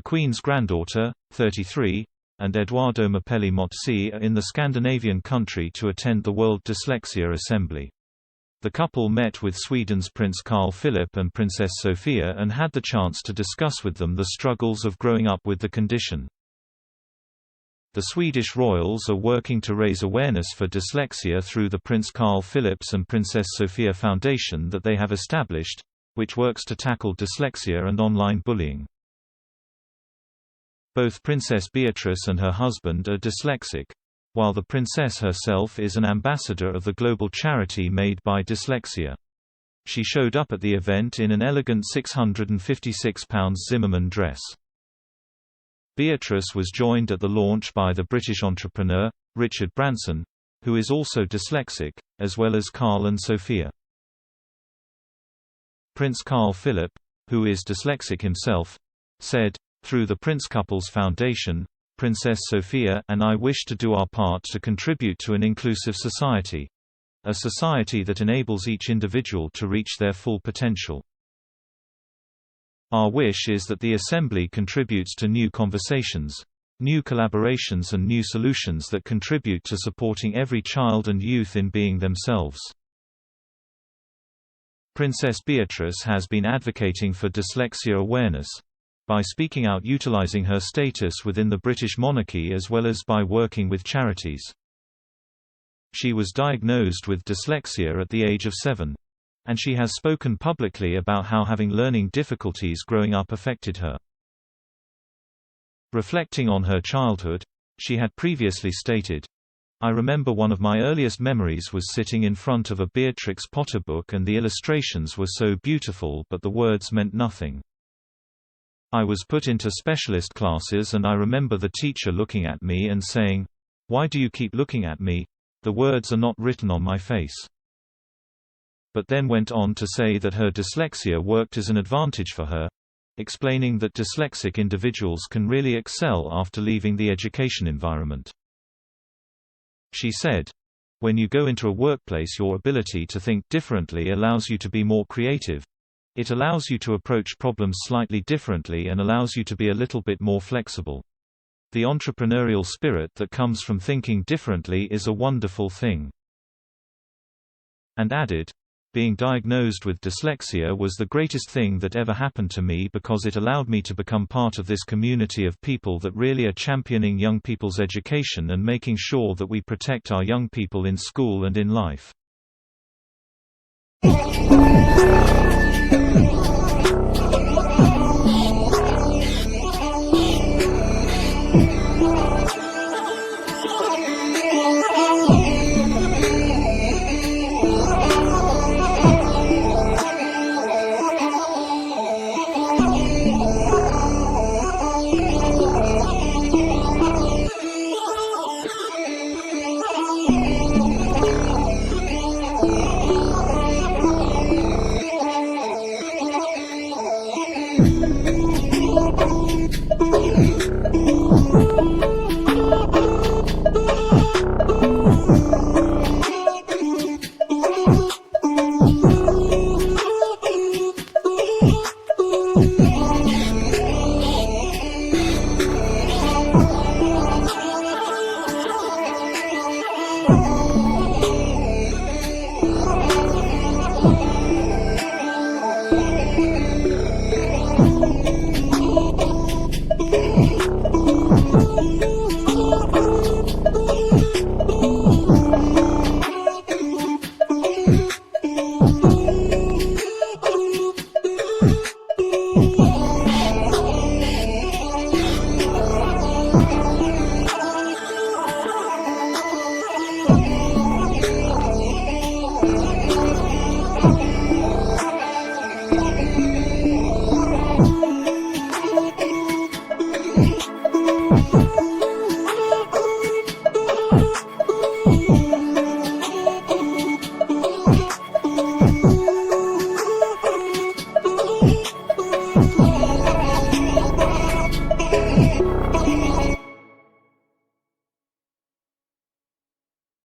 Queen's granddaughter, 33, and Edoardo Mapelli Mozzi are in the Scandinavian country to attend the World Dyslexia Assembly. The couple met with Sweden's Prince Carl Philip and Princess Sofia and had the chance to discuss with them the struggles of growing up with the condition. The Swedish royals are working to raise awareness for dyslexia through the Prince Carl Philip's and Princess Sofia Foundation that they have established, which works to tackle dyslexia and online bullying. Both Princess Beatrice and her husband are dyslexic, while the princess herself is an ambassador of the global charity Made by Dyslexia. She showed up at the event in an elegant £656 Zimmermann dress. Beatrice was joined at the launch by the British entrepreneur, Richard Branson, who is also dyslexic, as well as Carl and Sofia. Prince Carl Philip, who is dyslexic himself, said, "Through the Prince Couples Foundation, Princess Sofia and I wish to do our part to contribute to an inclusive society. A society that enables each individual to reach their full potential. Our wish is that the Assembly contributes to new conversations, new collaborations and new solutions that contribute to supporting every child and youth in being themselves." Princess Beatrice has been advocating for dyslexia awareness by speaking out, utilizing her status within the British monarchy as well as by working with charities. She was diagnosed with dyslexia at the age of 7, and she has spoken publicly about how having learning difficulties growing up affected her. Reflecting on her childhood, she had previously stated, "I remember one of my earliest memories was sitting in front of a Beatrix Potter book and the illustrations were so beautiful but the words meant nothing. I was put into specialist classes and I remember the teacher looking at me and saying, 'Why do you keep looking at me? The words are not written on my face.'" But then went on to say that her dyslexia worked as an advantage for her, explaining that dyslexic individuals can really excel after leaving the education environment. She said, "When you go into a workplace, your ability to think differently allows you to be more creative. It allows you to approach problems slightly differently and allows you to be a little bit more flexible. The entrepreneurial spirit that comes from thinking differently is a wonderful thing." And added, "Being diagnosed with dyslexia was the greatest thing that ever happened to me because it allowed me to become part of this community of people that really are championing young people's education and making sure that we protect our young people in school and in life."